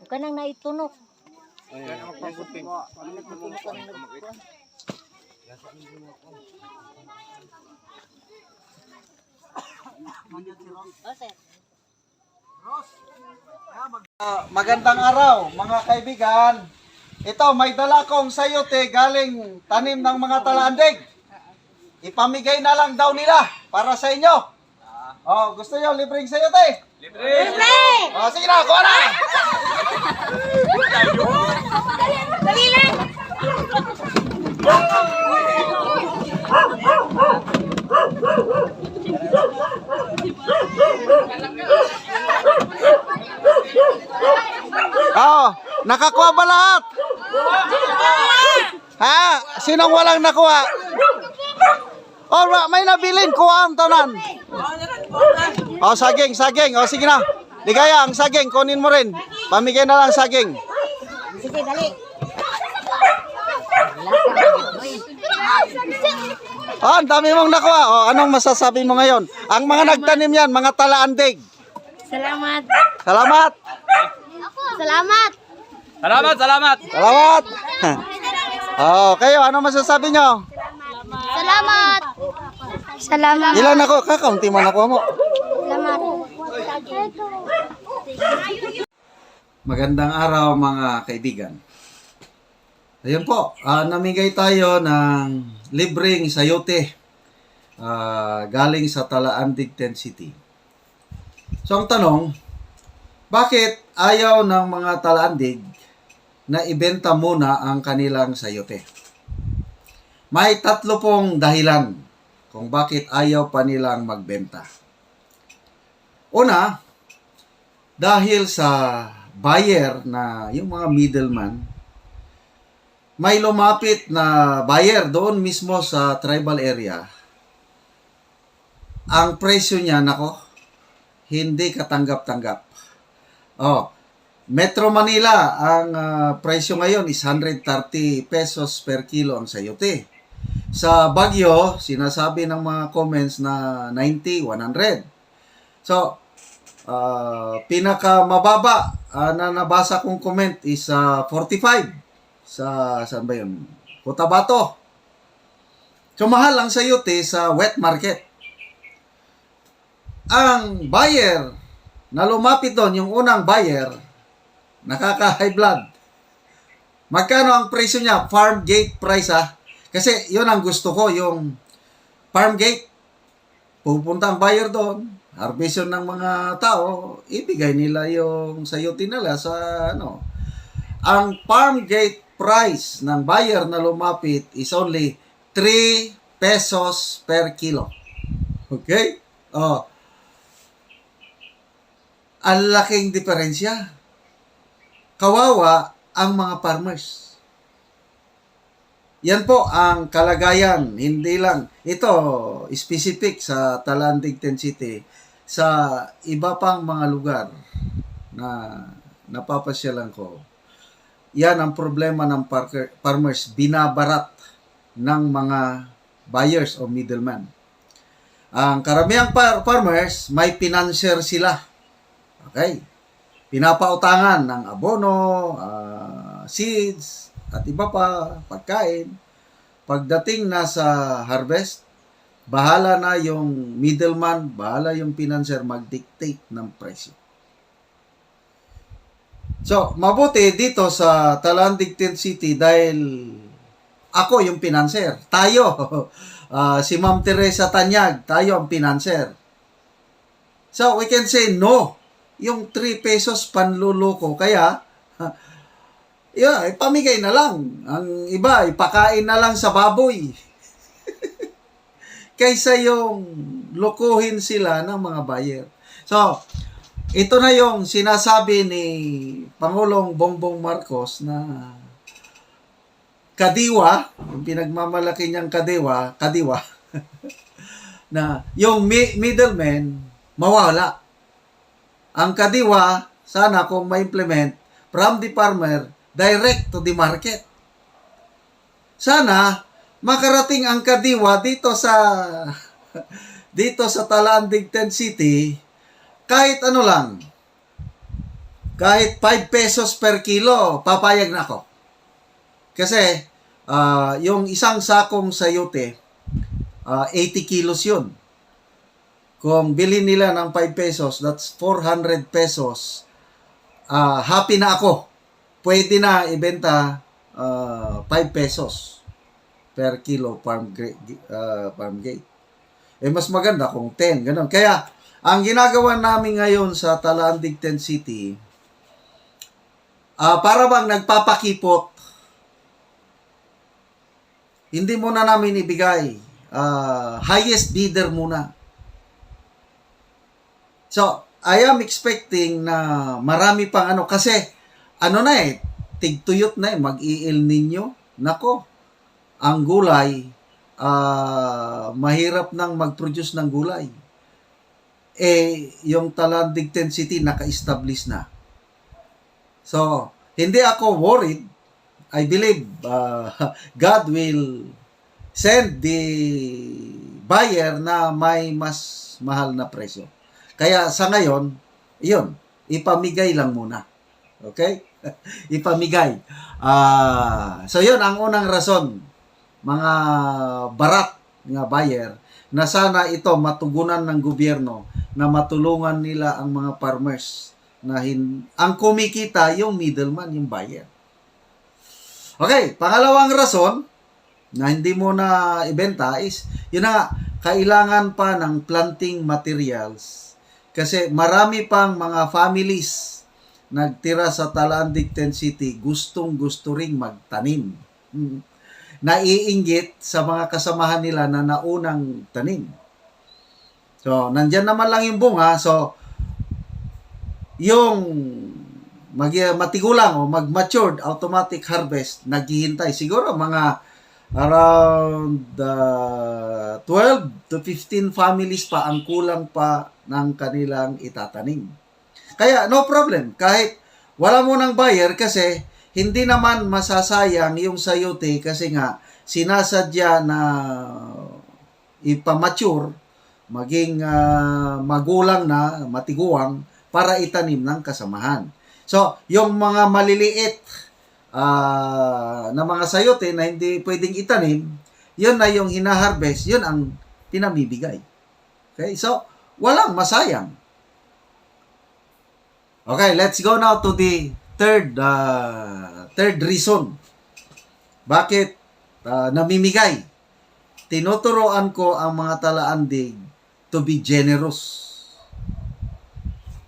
Huwag ka nang naitunok. Ayan, magpanggunting. Magandang araw mga kaibigan. Ito, may dala kong sayote galing tanim ng mga talandig. Ipamigay na lang daw nila para sa inyo. Oh, gusto nyo libreng sayote? Libre! Oh, sige na, kuha na! Dali lang! Oh, nakakuha ba lahat? Ha? Sinong walang nakuha? Oh, may nabilin, kuha ang tanan. Oh, saging. Oh, sige na. Ligaya, ang saging, kunin mo rin. Pamigay na lang saging. Sige, dali. Oh, ang dami mong nakuha. Oh, anong masasabi mo ngayon? Ang mga nagtanim yan, mga talaandig. Salamat. Salamat. Salamat. Salamat! Salamat. Oh, kayo, ano masasabi nyo? Salamat. Salamat. Ilan ako? Kakaunti mo nakuha mo. Salamat. Magandang araw mga kaibigan. Ayun po, namigay tayo ng libreng sayote galing sa Talaandig, Ten City. So ang tanong, bakit ayaw ng mga Talaandig na ibenta muna ang kanilang sayote? May 3 pong dahilan kung bakit ayaw pa nilang magbenta. Una, dahil sa buyer na yung mga middleman, may lumapit na buyer doon mismo sa tribal area. Ang presyo niya, nako, hindi katanggap-tanggap. Oh, Metro Manila, ang presyo ngayon is 130 pesos per kilo ang sayote. Sa Baguio, sinasabi ng mga comments na 90, 100. So, pinakamababa na nabasa kong comment is 45 sa saan ba yun? Cotabato. So mahal ang sayote sa wet market. Ang buyer na lumapit doon, yung unang buyer, nakaka-high blood. Magkano ang presyo niya? Farm gate price Kasi yun ang gusto ko, yung farm gate. Pupunta ang buyer doon, harvestion ng mga tao, ibigay nila yung sayote nila sa ano. Ang farm gate price ng buyer na lumapit is only 3 pesos per kilo. Okay? Oh. Ang laking diferensya. Kawawa ang mga farmers. Yan po ang kalagayan, hindi lang ito specific sa Talaandig, Ten City, sa iba pang mga lugar na napapasyalan ko. Yan ang problema ng farmers, binabarat ng mga buyers o middleman. Ang karamihang farmers, may financier sila. Okay? Pinapautangan ng abono, seeds, at iba pa, pagkain. Pagdating na sa harvest, bahala na yung middleman, bahala yung financier mag-dictate ng presyo. So, mabuti dito sa Talaandig, Ten City dahil ako yung financier. Tayo, si Ma'am Teresa Tanyag, tayo ang financier. So, we can say no. Yung 3 pesos panluloko. Kaya, ipamigay na lang. Ang iba, ipakain na lang sa baboy. Kaysa yung lukuhin sila ng mga buyer. So, ito na yung sinasabi ni Pangulong Bongbong Marcos na kadiwa, yung pinagmamalaki niyang kadiwa, na yung middleman mawala. Ang kadiwa, sana kung ma-implement from the farmer direct to the market. Sana makarating ang kadiwa dito sa Talaandig, Ten City, kahit ano lang, kahit 5 pesos per kilo, papayag na ako. Kasi, yung isang sakong sayote, 80 kilos yun. Kung bilhin nila ng 5 pesos, that's 400 pesos. Happy na ako. Pwede na ibenta 5 pesos per kilo farm gate. Mas maganda kung 10, ganun. Kaya, ang ginagawa namin ngayon sa Talaan Digten City, para bang nagpapakipot, hindi muna namin ibigay. Highest bidder muna. So, I am expecting na marami pang kasi tigtuyot na mag-i-El Nino. Nako, ang gulay, mahirap nang mag-produce ng gulay. Yung Talaan Digten City naka-establish na. So, hindi ako worried. I believe God will send the buyer na may mas mahal na presyo. Kaya sa ngayon, yun, ipamigay lang muna. Okay? Ipamigay. So yun, ang unang rason, mga barat nga buyer, na sana ito matugunan ng gobyerno na matulungan nila ang mga farmers na ang kumikita yung middleman, yung buyer. Okay, pangalawang rason na hindi mo na ibenta is, yun na nga, kailangan pa ng planting materials. Kasi marami pang mga families nagtira sa Talaan Digten City, gustong-gusto ring magtanim. Naiinggit sa mga kasamahan nila na naunang tanim. So, nandyan naman lang yung bunga. So, yung matigulang o mag-matured automatic harvest, naghihintay. Siguro mga around 12 to 15 families pa ang kulang pa ng kanilang itatanim. Kaya no problem, kahit wala mo ng buyer kasi hindi naman masasayang yung sayote kasi nga sinasadya na ipamature, maging magulang na, matiguang para itanim ng kasamahan. So, yung mga maliliit na mga sayote na hindi pwedeng itanim, yun na yung hinaharvest, yun ang pinamibigay. Okay? So, walang masayang. Okay, let's go now to the third reason. Bakit namimigay? Tinuturoan ko ang mga Talaandig to be generous.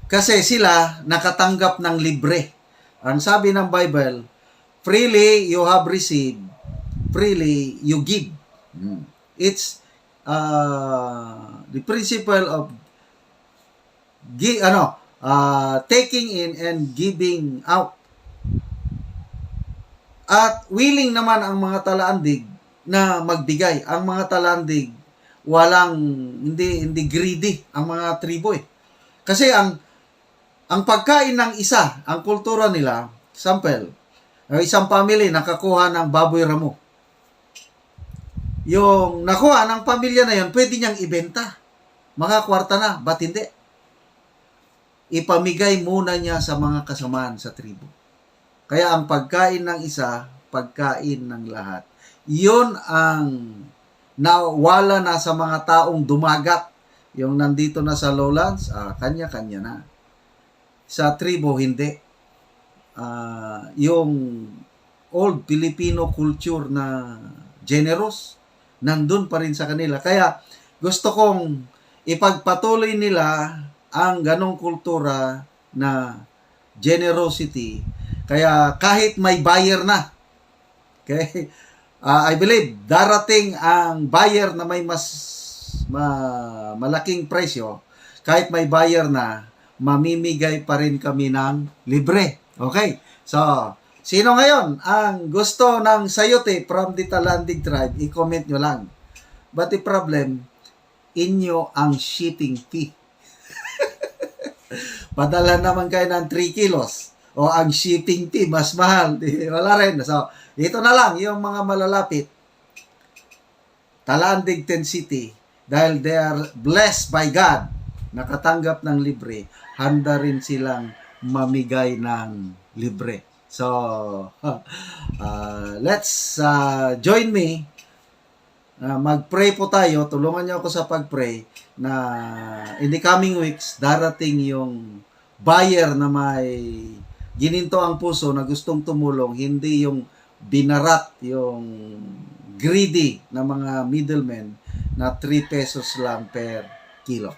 Kasi sila nakatanggap ng libre. Ang sabi ng Bible, freely you have received, freely you give. It's the principle of taking in and giving out. At willing naman ang mga Talaandig na magbigay. Ang mga Talaandig hindi greedy ang mga tribo Kasi ang pagkain ng isa, ang kultura nila, example, isang family nakakuha ng baboy ramo. Yung nakuha ng pamilya na yon, pwede niyang ibenta. Makakwarta na, ba't hindi? Ipamigay muna niya sa mga kasamaan sa tribo. Kaya ang pagkain ng isa, pagkain ng lahat. Yun ang nawala na sa mga taong dumagat. Yung nandito na sa lowlands, kanya-kanya na. Sa tribo, hindi. Yung old Filipino culture na generous, nandun pa rin sa kanila. Kaya gusto kong ipagpatuloy nila ang ganong kultura na generosity. Kaya kahit may buyer na, okay, I believe darating ang buyer na may mas malaking presyo, kahit may buyer na, mamimigay pa rin kami ng libre. Okay? So, sino ngayon ang gusto ng sayote from the Talandig tribe? I-comment nyo lang. But the problem, inyo ang shipping fee. Padala naman kayo ng 3 kilos. O ang shipping fee, mas mahal. Wala rin. So, ito na lang, yung mga malalapit. Talaan Digten City, dahil they are blessed by God, nakatanggap ng libre, handa rin silang mamigay ng libre. So, let's join me. Mag-pray po tayo. Tulungan niyo ako sa pag-pray na in the coming weeks, darating yung buyer na may gininto ang puso na gustong tumulong, hindi yung binarat, yung greedy na mga middlemen na 3 pesos lang per kilo.